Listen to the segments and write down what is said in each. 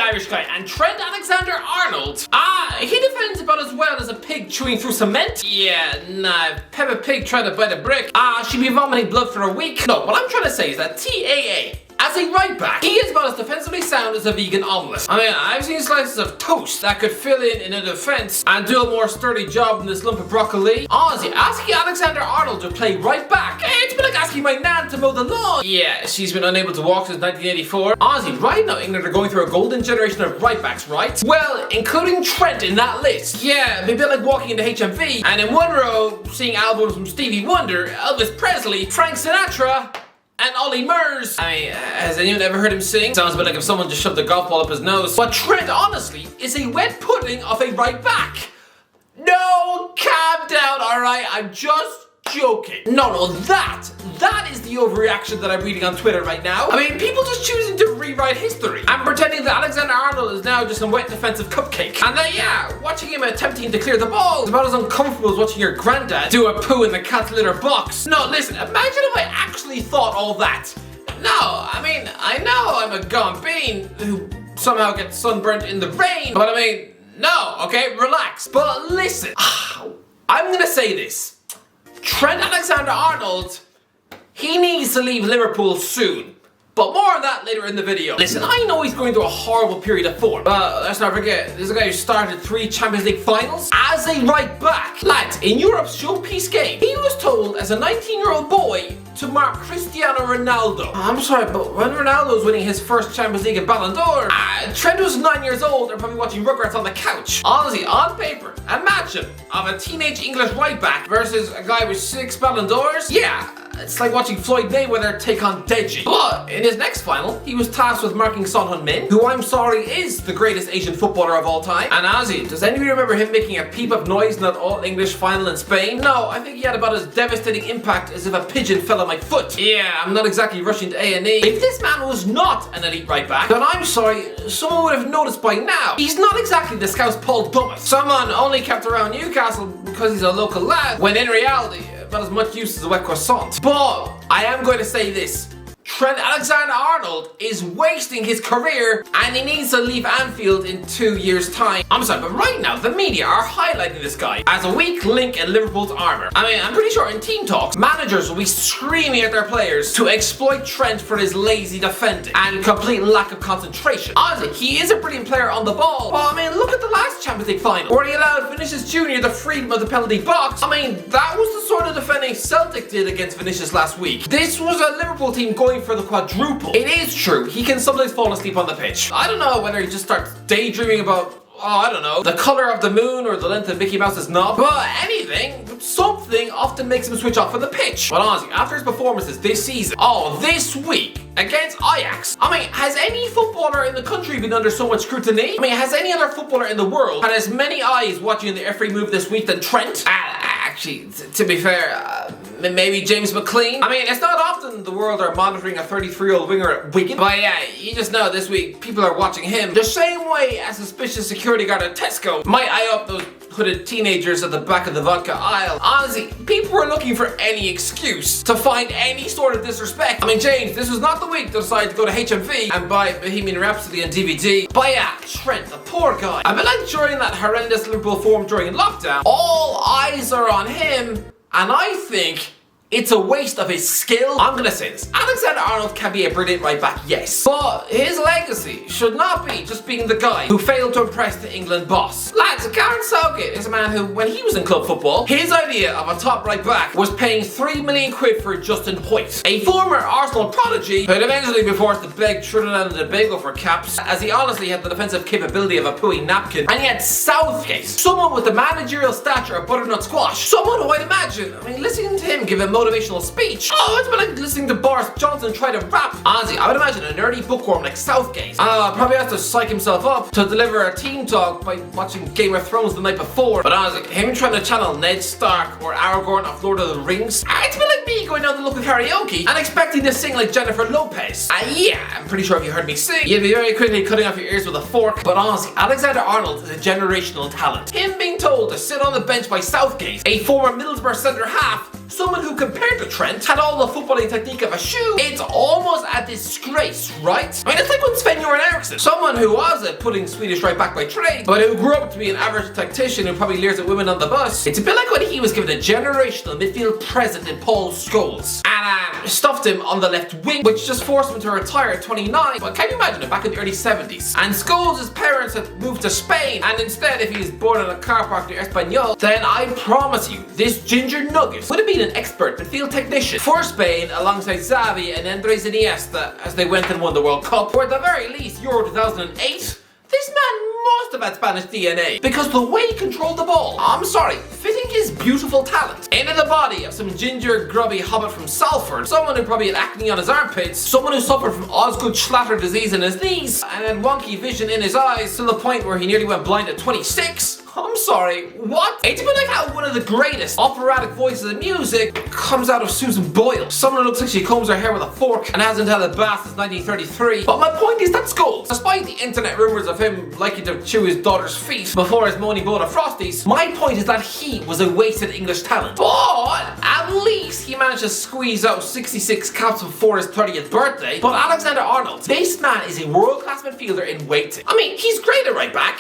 Irish guy, and Trent Alexander-Arnold, he defends about as well as a pig chewing through cement. Yeah, nah, if Peppa Pig tried to bite a brick, she'd be vomiting blood for a week. No, what I'm trying to say is that TAA, as a right back, he is about as defensively sound as a vegan omelette. I mean, I've seen slices of toast that could fill in a defense and do a more sturdy job than this lump of broccoli. Honestly, asking Alexander-Arnold to play right back, it's been like asking my nan to mow the lawn. Yeah, she's been unable to walk since 1984. Honestly, right now England are going through a golden generation of right backs, right? Well, including Trent in that list. Yeah, it'd be a bit like walking into HMV and in one row seeing albums from Stevie Wonder, Elvis Presley, Frank Sinatra, and Ollie Murs. I mean, has anyone ever heard him sing? Sounds a bit like if someone just shoved a golf ball up his nose. But Trent, honestly, is a wet pudding of a right back. No, calm down, alright? I'm just joking. No, that is the overreaction that I'm reading on Twitter right now. I mean, people just choosing to rewrite history and pretending that Alexander-Arnold is now just some wet defensive cupcake. And then, yeah, watching him attempting to clear the ball is about as uncomfortable as watching your granddad do a poo in the cat litter box. No, listen, imagine if I actually thought all that. No, I mean, I know I'm a gone bean who somehow gets sunburnt in the rain, but I mean, no, okay, relax. But listen, I'm gonna say this. Trent Alexander-Arnold, he needs to leave Liverpool soon. But more on that later in the video. Listen, I know he's going through a horrible period of form. But let's not forget, this is a guy who started 3 Champions League finals as a right back. Lads, in Europe's showpiece game, he was told as a 19-year-old boy to mark Cristiano Ronaldo. I'm sorry, but when Ronaldo was winning his first Champions League and Ballon d'Or, Trent was 9 years old and probably watching Rugrats on the couch. Honestly, on paper, a matchup of a teenage English right back versus a guy with 6 Ballon d'Ors, yeah, it's like watching Floyd Mayweather take on Deji. But in his next final, he was tasked with marking Son Heung-min, who I'm sorry is the greatest Asian footballer of all time. And Ozzy, does anybody remember him making a peep of noise in that all-English final in Spain? No, I think he had about as devastating impact as if a pigeon fell on my foot. Yeah, I'm not exactly rushing to A&E. If this man was not an elite right back, then I'm sorry, someone would have noticed by now. He's not exactly the Scouse Paul Dummett. Someone only kept around Newcastle because he's a local lad, when in reality, about as much use as a wet croissant. But I am going to say this. Trent Alexander-Arnold is wasting his career and he needs to leave Anfield in 2 years' time. I'm sorry, but right now the media are highlighting this guy as a weak link in Liverpool's armour. I mean, I'm pretty sure in team talks, managers will be screaming at their players to exploit Trent for his lazy defending and complete lack of concentration. Honestly, he is a brilliant player on the ball, but I mean, look at the last Champions League final where he allowed Vinicius Jr. the freedom of the penalty box. I mean, that was the sort of defending Celtic did against Vinicius last week. This was a Liverpool team going for the quadruple. It is true, he can sometimes fall asleep on the pitch. I don't know whether he just starts daydreaming about, I don't know, the colour of the moon or the length of Mickey Mouse's knob. But anything, something often makes him switch off from the pitch. But honestly, after his performances this season, this week, against Ajax, I mean, has any footballer in the country been under so much scrutiny? I mean, has any other footballer in the world had as many eyes watching the every move this week than Trent? Actually, to be fair, maybe James McLean. I mean, it's not often the world are monitoring a 33-year-old winger at Wigan, but yeah, you just know this week people are watching him the same way a suspicious security guard at Tesco might eye up those hooded teenagers at the back of the vodka aisle. Honestly, people are looking for any excuse to find any sort of disrespect. I mean, James, this was not the week to decide to go to HMV and buy Bohemian Rhapsody on DVD. But yeah, Trent, the poor guy. I feel like during that horrendous Liverpool form during lockdown, all eyes are on him, and I think it's a waste of his skill. I'm gonna say this. Alexander-Arnold can be a brilliant right back, yes. But his legacy should not be just being the guy who failed to impress the England boss. Lads, Gareth Southgate is a man who, when he was in club football, his idea of a top right back was paying 3 million quid for Justin Hoyt, a former Arsenal prodigy who'd eventually be forced to beg Trinidad and Tobago for caps, as he honestly had the defensive capability of a pooey napkin. And yet Southgate, someone with the managerial stature of butternut squash, someone who I'd imagine, listening to him give a motivational speech, it's been like listening to Boris Johnson try to rap. Honestly, I would imagine a nerdy bookworm like Southgate probably has to psych himself up to deliver a team talk by watching Game of Thrones the night before. But honestly, him trying to channel Ned Stark or Aragorn of Lord of the Rings, it's been like me going down to local karaoke and expecting to sing like Jennifer Lopez. Yeah, I'm pretty sure if you heard me sing, you'd be very quickly cutting off your ears with a fork. But honestly, Alexander-Arnold is a generational talent. Him being told to sit on the bench by Southgate, a former Middlesbrough centre half, someone who compared to Trent had all the footballing technique of a shoe. It's almost a disgrace, right? I mean, it's like when Sven-Göran Eriksson, someone who was a pudding Swedish right back by trade, but who grew up to be an average tactician who probably leers at women on the bus. It's a bit like when he was given a generational midfield present in Paul Scholes and stuffed him on the left wing, which just forced him to retire at 29. But can you imagine it back in the early 70s? And Scholes' parents had moved to Spain, and instead, if he was born in a car park near Espanyol, then I promise you, this ginger nugget would have been an expert midfield technician for Spain alongside Xavi and Andres Iniesta as they went and won the World Cup, or at the very least Euro 2008. This man must have had Spanish DNA, because the way he controlled the ball, I'm sorry, fitting his beautiful talent into the body of some ginger grubby hobbit from Salford, someone who probably had acne on his armpits, someone who suffered from Osgood Schlatter disease in his knees, and had wonky vision in his eyes to the point where he nearly went blind at 26. I'm sorry, what? It's a bit like how one of the greatest operatic voices in music comes out of Susan Boyle. Someone who looks like she combs her hair with a fork and hasn't had a bath since 1933. But my point is that Scholes, despite the internet rumours of him liking to chew his daughter's feet before his moaning bowl of Frosties, my point is that he was a wasted English talent. But at least he managed to squeeze out 66 caps before his 30th birthday. But Alexander-Arnold, this man is a world-class midfielder in waiting. I mean, he's great at right back,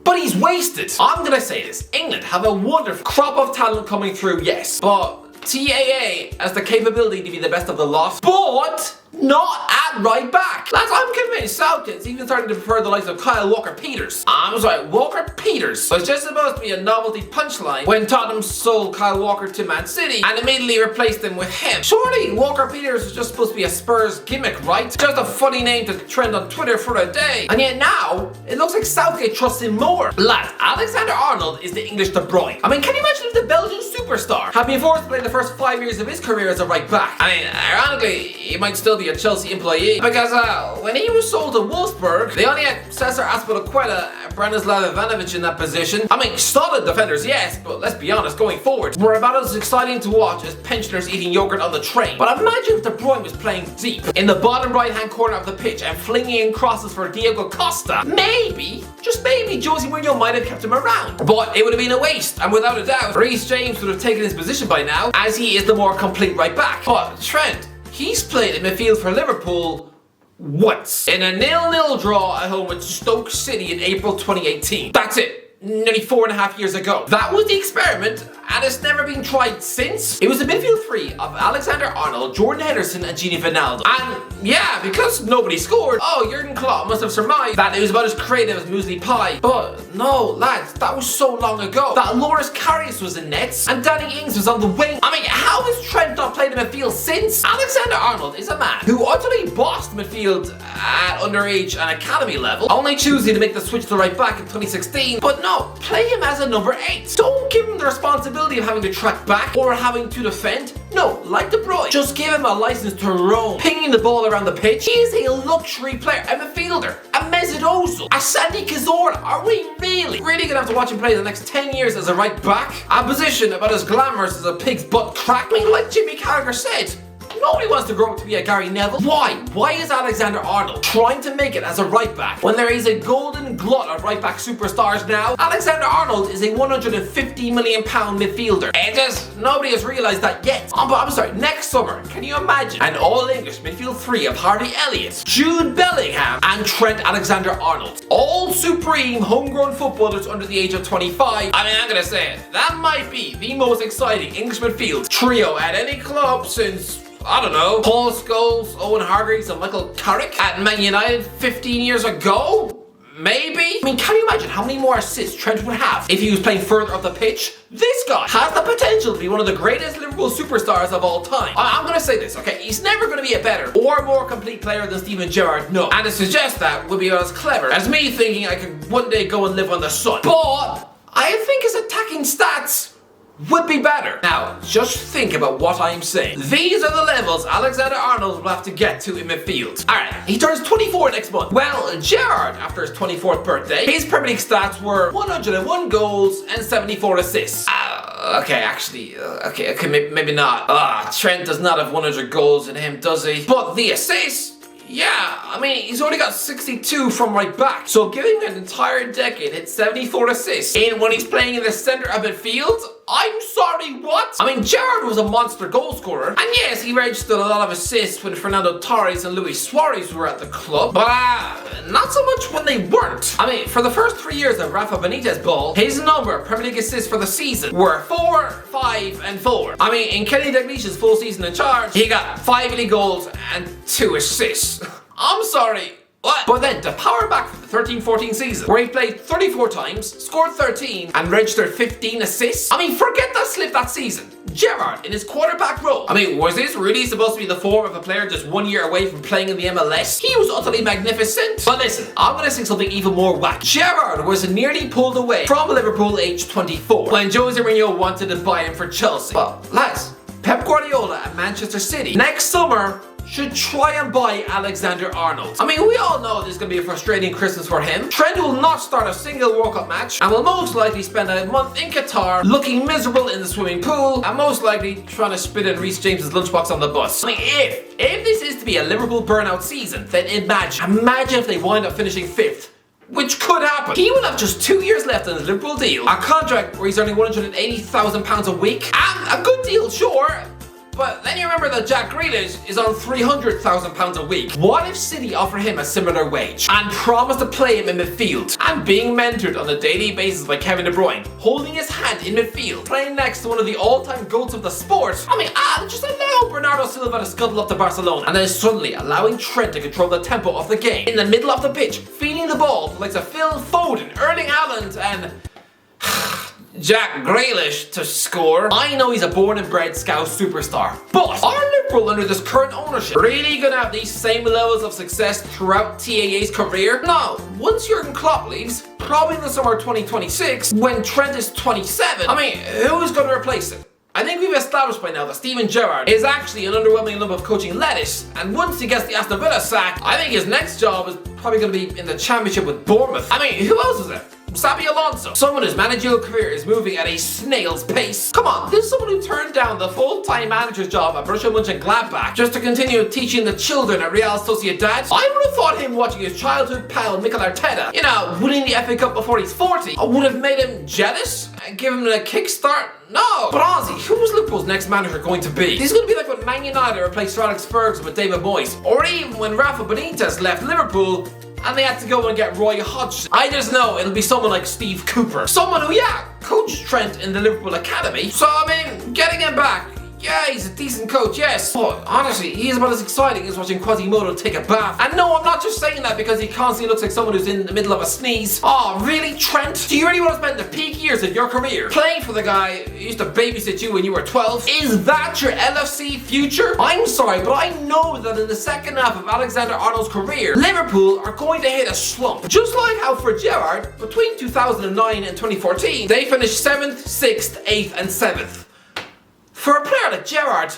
but he's wasted. I'm gonna say this, England have a wonderful crop of talent coming through, yes, but TAA has the capability to be the best of the lot, but not at right back. Lads, I'm convinced Southgate's even starting to prefer the likes of Kyle Walker-Peters. I'm sorry, Walker-Peters was just supposed to be a novelty punchline when Tottenham sold Kyle Walker to Man City and immediately replaced him with him. Surely Walker-Peters was just supposed to be a Spurs gimmick, right? Just a funny name to trend on Twitter for a day. And yet now, it looks like Southgate trusts him more. Lads, Alexander-Arnold is the English De Bruyne. I mean, can you imagine if the Belgian superstar had been forced to play the first 5 years of his career as a right back? I mean, ironically, he might still be a Chelsea employee, because when he was sold to Wolfsburg, they only had Cesar Azpilicueta and Branislav Ivanovic in that position. I mean, solid defenders, yes, but let's be honest, going forward, were about as exciting to watch as pensioners eating yogurt on the train. But imagine if De Bruyne was playing deep in the bottom right-hand corner of the pitch and flinging in crosses for Diego Costa. Maybe, just maybe, Jose Mourinho might have kept him around. But it would have been a waste, and without a doubt, Reece James would have taken his position by now, as he is the more complete right back. But Trent, he's played in midfield for Liverpool once, in a 0-0 draw at home with Stoke City in April 2018. That's it. Nearly 4.5 years ago. That was the experiment, and it's never been tried since. It was a midfield three of Alexander-Arnold, Jordan Henderson, and Gini Wijnaldum. And yeah, because nobody scored, Jurgen Klopp must have surmised that it was about as creative as muesli pie. But no, lads, that was so long ago. That Loris Karius was in nets, and Danny Ings was on the wing. I mean, how has Trent not played in midfield since? Alexander-Arnold is a man who utterly bossed midfield at underage and academy level, only choosing to make the switch to right back in 2016. But no, play him as a number 8. Don't give him the responsibility of having to track back or having to defend. No, like De Bruyne, just give him a license to roam, pinging the ball around the pitch. He is a luxury player, a midfielder, a Mesut Ozil, a Sandy Cazorla. Are we really gonna have to watch him play the next 10 years as a right back? A position about as glamorous as a pig's butt crack. I mean, like Jimmy Carragher said, nobody wants to grow up to be a Gary Neville. Why? Why is Alexander-Arnold trying to make it as a right back when there is a golden glut of right back superstars now? Alexander-Arnold is a £150 million midfielder. And just nobody has realised that yet. But I'm sorry, next summer, can you imagine an all-English midfield three of Harvey Elliott, Jude Bellingham, and Trent Alexander-Arnold? All supreme homegrown footballers under the age of 25. I mean, I'm gonna say it, that might be the most exciting English midfield trio at any club since, I don't know, Paul Scholes, Owen Hargreaves, and Michael Carrick at Man United 15 years ago? Maybe? I mean, can you imagine how many more assists Trent would have if he was playing further up the pitch? This guy has the potential to be one of the greatest Liverpool superstars of all time. I'm gonna say this, okay? He's never gonna be a better or more complete player than Steven Gerrard, no. And to suggest that would be as clever as me thinking I could one day go and live on the sun. But I think his attacking stats would be better. Now, just think about what I'm saying. These are the levels Alexander-Arnold will have to get to in midfield. Alright, he turns 24 next month. Well, Gerrard, after his 24th birthday, his Premier League stats were 101 goals and 74 assists. Okay, maybe not. Trent does not have 100 goals in him, does he? But the assists, Yeah, I mean, he's only got 62 from right back. So giving him an entire decade, hit 74 assists. And when he's playing in the centre of midfield, I'm sorry, what? I mean, Gerrard was a monster goal scorer. And yes, he registered a lot of assists when Fernando Torres and Luis Suarez were at the club. But not so much when they weren't. I mean, for the first 3 years of Rafa Benitez ball, his number of Premier League assists for the season were 4, 5, and 4. I mean, in Kenny Dalglish's full season in charge, he got 5 league goals and 2 assists. I'm sorry, what? But then, to power back from the 13-14 season, where he played 34 times, scored 13, and registered 15 assists. I mean, forget that slip that season. Gerrard, in his quarterback role. I mean, was this really supposed to be the form of a player just 1 year away from playing in the MLS? He was utterly magnificent. But listen, I'm gonna say something even more whack. Gerrard was nearly pulled away from Liverpool age 24 when Jose Mourinho wanted to buy him for Chelsea. But lads, Pep Guardiola at Manchester City next summer should try and buy Alexander-Arnold. I mean, we all know this is going to be a frustrating Christmas for him. Trent will not start a single World Cup match and will most likely spend a month in Qatar looking miserable in the swimming pool and most likely trying to spit in Reece James's lunchbox on the bus. I mean, if this is to be a Liverpool burnout season, then imagine if they wind up finishing 5th. Which could happen. He will have just 2 years left on his Liverpool deal. A contract where he's earning £180,000 a week. And a good deal, sure. But then you remember that Jack Grealish is on £300,000 a week. What if City offer him a similar wage and promise to play him in midfield and being mentored on a daily basis by Kevin De Bruyne, holding his hand in midfield, playing next to one of the all-time GOATs of the sport? I mean, just allow Bernardo Silva to scuttle up to Barcelona and then suddenly allowing Trent to control the tempo of the game in the middle of the pitch, feeding the ball to like Phil Foden, Erling Haaland, and Jack Grealish to score. I know he's a born and bred Scout superstar, but are Liverpool under this current ownership really gonna have these same levels of success throughout TAA's career? No, once Jurgen Klopp leaves, probably in the summer of 2026, when Trent is 27, I mean, who is gonna replace him? I think we've established by now that Steven Gerrard is actually an underwhelming lump of coaching lettuce, and once he gets the Aston Villa sack, I think his next job is probably going to be in the Championship with Bournemouth. I mean, who else is there? Xabi Alonso, someone whose managerial career is moving at a snail's pace. Come on, this is someone who turned down the full-time manager's job at Borussia Mönchengladbach just to continue teaching the children at Real Sociedad. I would have thought him watching his childhood pal Mikel Arteta, winning the FA Cup before he's 40, would have made him jealous and give him a kickstart. No! But Ozzy, who was Liverpool's next manager going to be? He's going to be like when Man United replaced Sir Alex Ferguson with David Moyes, or even when Rafa Benitez left Liverpool and they had to go and get Roy Hodgson. I just know it'll be someone like Steve Cooper. Someone who, coached Trent in the Liverpool Academy. So, I mean, getting him back, he's a decent coach, yes. But honestly, he is about as exciting as watching Quasimodo take a bath. And no, I'm not just saying that because he constantly looks like someone who's in the middle of a sneeze. Oh, really, Trent? Do you really want to spend the peak years of your career playing for the guy who used to babysit you when you were 12? Is that your LFC future? I'm sorry, but I know that in the second half of Alexander-Arnold's career, Liverpool are going to hit a slump. Just like how for Gerrard, between 2009 and 2014, they finished 7th, 6th, 8th, and 7th. For a player like Gerrard,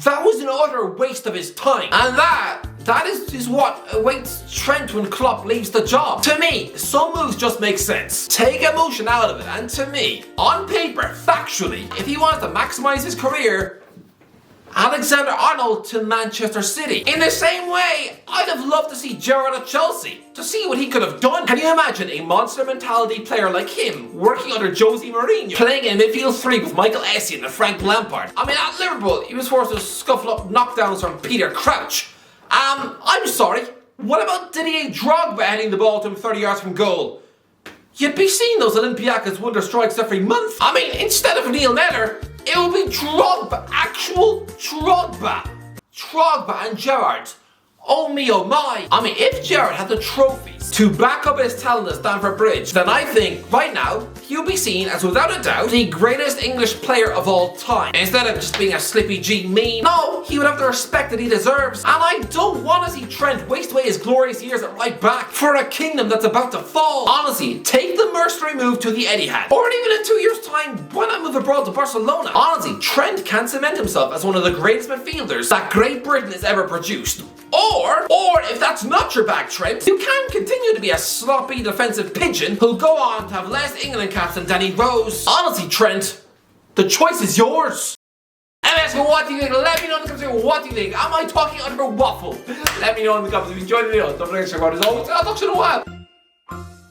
that was an utter waste of his time. And that is what awaits Trent when Klopp leaves the job. To me, some moves just make sense. Take emotion out of it, and to me, on paper, factually, if he wants to maximize his career, Alexander-Arnold to Manchester City. In the same way, I'd have loved to see Gerrard at Chelsea, to see what he could have done. Can you imagine a monster mentality player like him working under Jose Mourinho, playing in midfield 3 with Michael Essien and Frank Lampard? I mean, at Liverpool, he was forced to scuffle up knockdowns from Peter Crouch. I'm sorry, what about Didier Drogba heading the ball to him 30 yards from goal? You'd be seeing those Olympiacos wonder strikes every month. I mean, instead of Neil Mellor, it will be Drogba, actual Drogba. Drogba and Gerrard. Oh me, oh my. I mean, if Gerrard had the trophies to back up his talent at Stamford Bridge, then I think, right now, he'll be seen as, without a doubt, the greatest English player of all time. Instead of just being a slippy G mean, no, he would have the respect that he deserves. And I don't want to see Trent waste away his glorious years at right back for a kingdom that's about to fall. Honestly, take the mercenary move to the Etihad. Or even in 2 years' time, why not move abroad to Barcelona? Honestly, Trent can cement himself as one of the greatest midfielders that Great Britain has ever produced. Or if that's not your bag, Trent, you can continue to be a sloppy defensive pigeon who'll go on to have less England caps than Danny Rose. Honestly, Trent, the choice is yours. MS guys, what do you think? Let me know in the comments below what do you think. Am I talking under waffle? Let me know in the comments if you enjoyed the video. Don't forget to check out as always. I'll talk to you in a while.